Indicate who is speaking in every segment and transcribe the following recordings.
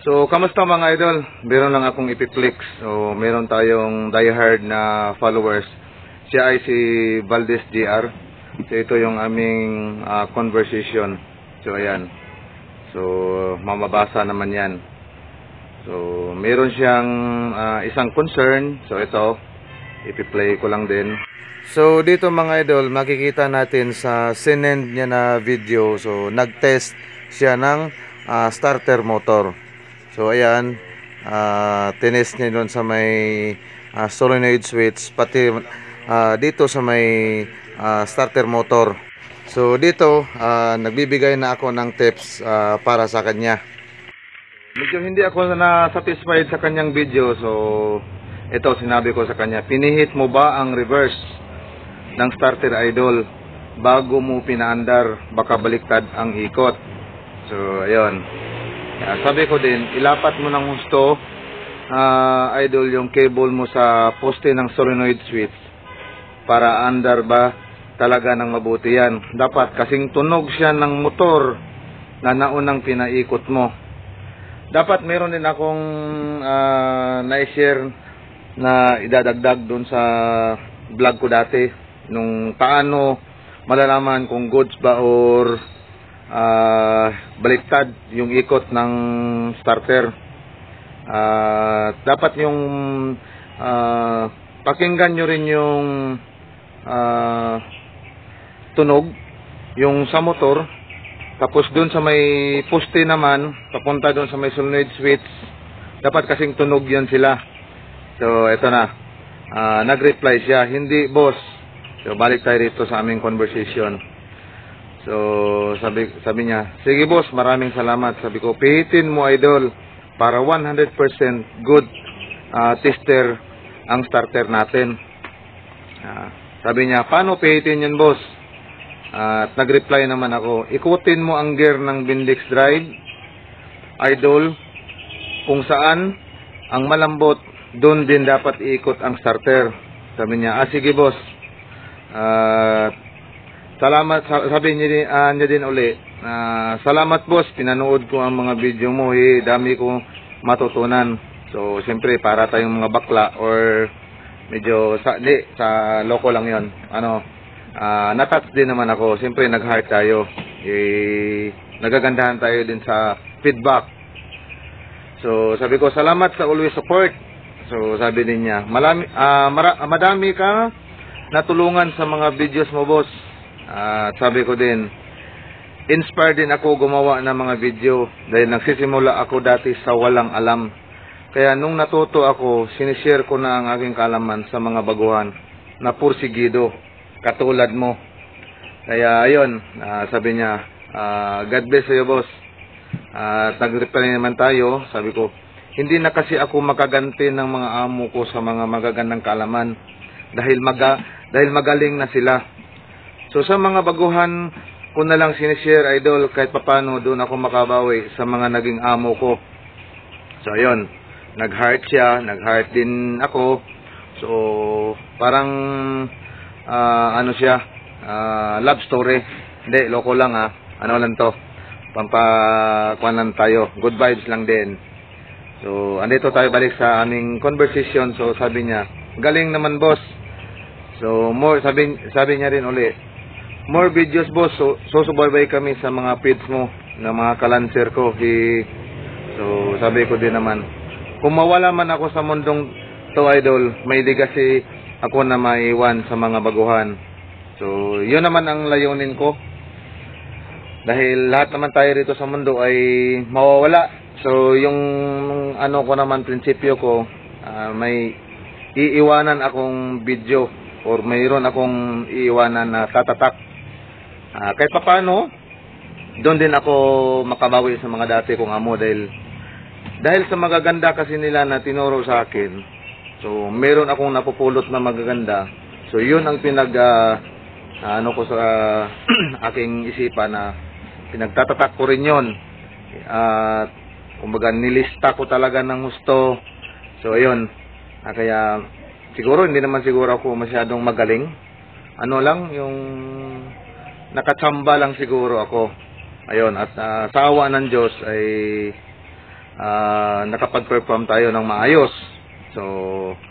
Speaker 1: So, kamusta mga idol? Meron lang akong ipiplex. So, meron tayong diehard na followers. Siya ay si Valdez GR. So, ito yung aming conversation. So, ayan. So, mamabasa naman yan. So, meron siyang isang concern. So, ito. Ipiplay ko lang din. So, dito mga idol, makikita natin sa sinend niya na video. So, nag-test siya ng starter motor. So, ayan, tinest niya doon sa may solenoid switch, pati dito sa may starter motor. So, dito, nagbibigay na ako ng tips para sa kanya. Medyo hindi ako na-satisfied sa kanyang video. So, ito, sinabi ko sa kanya, pinihit mo ba ang reverse ng starter idol bago mo pinaandar? Baka baliktad ang ikot. So, ayun. Sabi ko din, ilapat mo ng husto, idol, yung cable mo sa poste ng solenoid switch para andar ba talaga ng mabuti yan. Dapat kasing tunog siya ng motor na naunang pinaikot mo. Dapat meron din akong na-share na idadagdag dun sa vlog ko dati, nung paano malalaman kung goods ba or baliktad yung ikot ng starter. Dapat yung pakinggan nyo rin yung tunog yung sa motor, tapos dun sa may poste naman papunta dun sa may solenoid switch, dapat kasing tunog yan sila. So eto na, nag-reply siya, hindi boss. So balik tayo dito sa aming conversation. So, sabi niya, sige boss, maraming salamat. Sabi ko, pihitin mo idol para 100% good tester ang starter natin. Sabi niya, paano pihitin yun boss? At nag-reply naman ako, ikutin mo ang gear ng Bendix drive, idol, kung saan ang malambot, doon din dapat iikot ang starter. Sabi niya, sige boss. Salamat, sabi niya din uli. Salamat boss, pinanood ko ang mga video mo, dami ko matutunan. So, siyempre, para tayong mga bakla or medyo, sa loko lang yon. Natouch din naman ako. Siyempre, nag-heart tayo. Nagagandahan tayo din sa feedback. So, sabi ko, salamat sa always support. So, sabi din niya, madami ka natulungan sa mga videos mo boss. At sabi ko din, inspired din ako gumawa ng mga video dahil nagsisimula ako dati sa walang alam. Kaya nung natuto ako, sinishare ko na ang aking kaalaman sa mga baguhan na pursigido, katulad mo. Kaya ayun, sabi niya, God bless sa'yo boss. At nag-reply naman tayo, sabi ko, hindi na kasi ako makaganti ng mga amo ko sa mga magagandang kaalaman dahil magaling na sila. So sa mga baguhan ko na lang sinishare idol, kahit papano doon ako makabawi sa mga naging amo ko. So ayun, nag-heart siya, nag-heart din ako. So parang ano siya, love story. Hindi, loko lang ano lang to, pampakuanan tayo, good vibes lang din. So andito tayo balik sa aming conversation. So sabi niya, galing naman boss. So more, sabi niya rin uli, more videos boss, so susubaybay kami sa mga feeds mo na mga kalanser ko. So sabi ko din naman, kung mawala man ako sa mundong to idol, may legacy ako na maiwan sa mga baguhan. So yun naman ang layunin ko, dahil lahat naman tayo rito sa mundo ay mawawala. So yung ano ko naman, prinsipyo ko, may iiwanan akong video or mayroon akong iiwanan na tatatak. Kahit pa paano, doon din ako makabawi sa mga dati kong amo dahil sa magaganda kasi nila na tinuro sa akin. So meron akong napupulot na magaganda. So yun ang ano ko sa aking isipan, na pinagtatatak ko rin yun. Kumbaga nilista ko talaga ng gusto. So ayun, kaya siguro hindi naman siguro ako masyadong magaling. Ano lang, yung nakatsamba lang siguro ako. Ayun, at sa awa ng Diyos ay nakapag-perform tayo ng maayos. So,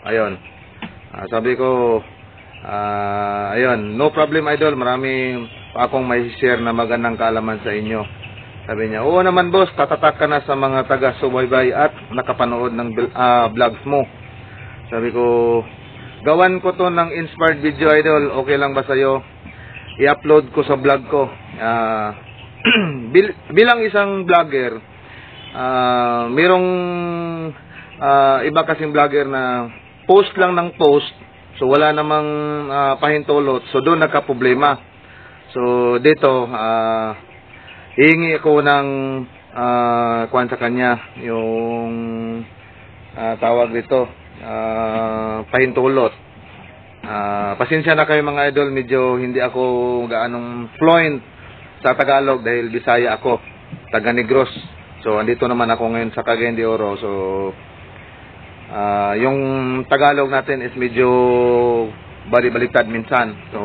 Speaker 1: ayun. Sabi ko, ayun, no problem idol, marami pa akong may share na magandang kaalaman sa inyo. Sabi niya, oo naman boss, tatatak ka na sa mga taga-subaybay at nakapanood ng vlogs mo. Sabi ko, gawan ko to ng inspired video idol, okay lang ba sa'yo? I-upload ko sa vlog ko. Bilang isang vlogger, merong iba kasing vlogger na post lang ng post, so wala namang pahintulot, so doon nagka-problema. So dito, hihingi ako ng kuwan sa kanya, yung tawag dito, pahintulot. Pasensya na kayo mga idol, medyo hindi ako gaanong fluent sa Tagalog dahil Bisaya ako, taga Negros. So andito naman ako ngayon sa Cagayan de Oro. So yung Tagalog natin is medyo bali-baliktad minsan. So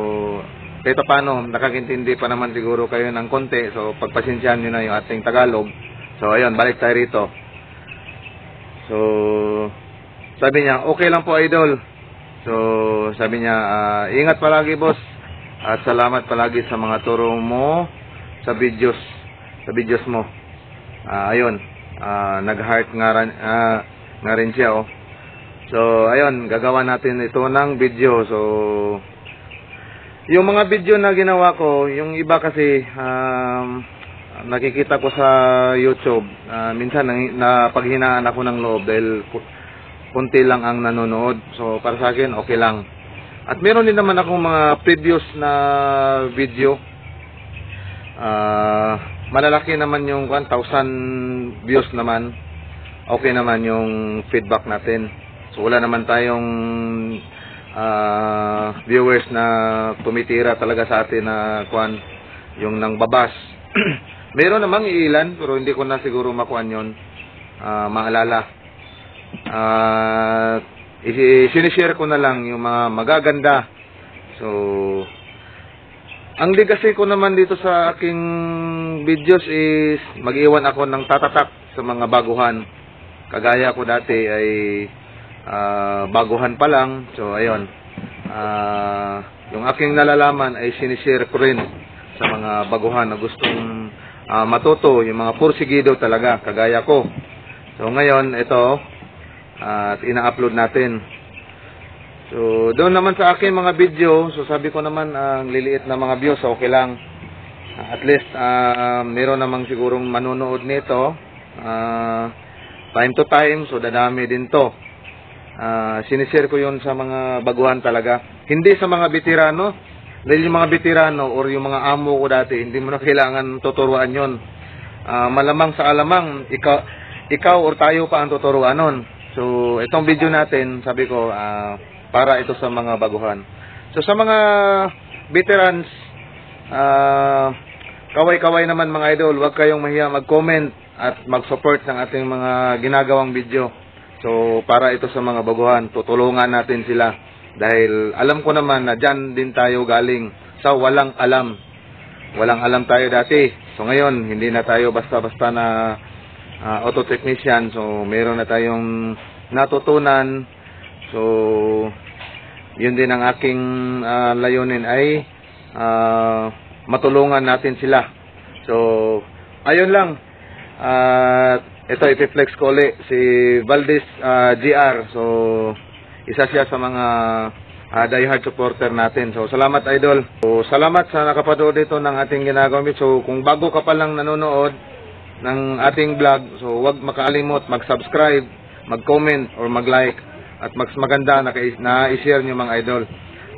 Speaker 1: kahit paano, nakakintindi pa naman siguro kayo ng konti. So pagpasensyahan nyo na yung ating Tagalog. So ayun, balik tayo rito. So sabi niya, okay lang po idol. So sabi niya, ingat palagi boss. At salamat palagi sa mga turo mo sa videos mo. Ayun, nag-heart nga rin siya oh. So ayun, gagawa natin ito ng video. So yung mga video na ginawa ko, yung iba kasi nakikita ko sa YouTube, minsan napaghinaan ako ng loob dahil kunti lang ang nanonood. So para sa akin okay lang. At meron din naman akong mga previous na video, malalaki naman yung 1,000 views naman. Okay naman yung feedback natin. So wala naman tayong viewers na tumitira talaga sa atin na kuan yung nang babas. Meron namang iilan pero hindi ko na siguro makuan yon, maalala. Sinishare ko na lang yung mga magaganda. So ang legacy ko naman dito sa aking videos is mag-iwan ako ng tatatak sa mga baguhan. Kagaya ko dati ay baguhan pa lang. So ayun, yung aking nalalaman ay sinishare ko rin sa mga baguhan na gustong matuto, yung mga pursigido talaga kagaya ko. So ngayon ito, at ina-upload natin. So doon naman sa akin mga video, so sabi ko naman ang liliit na mga views, okay lang. At least meron namang sigurong manonood nito time to time, so dadami din to. Sinishare ko yun sa mga baguhan talaga, hindi sa mga veterano, dahil yung mga veterano or yung mga amo ko dati, hindi mo na kailangan tuturuan yun. Malamang sa alamang ikaw or tayo pa ang tuturuan nun. So itong video natin, sabi ko para ito sa mga baguhan. So sa mga veterans, kaway-kaway naman mga idol, huwag kayong mahiya mag-comment at mag-support ng ating mga ginagawang video. So para ito sa mga baguhan, tutulungan natin sila. Dahil alam ko naman na dyan din tayo galing sa walang alam. Walang alam tayo dati. So ngayon, hindi na tayo basta-basta na auto technician. So meron na tayong natutunan. So yun din ang aking layunin ay matulungan natin sila. So ayun lang. Ito ipiflex ko ulit si Valdez GR. So isa siya sa mga diehard supporter natin. So salamat idol. So salamat sa nakapanood dito ng ating ginagawang video. So kung bago ka pa lang nanonood ng ating vlog, so huwag makalimot mag-subscribe, mag-comment or mag-like, at mas maganda na i-share nyo mga idol.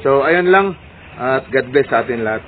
Speaker 1: So ayun lang, at God bless sa atin lahat.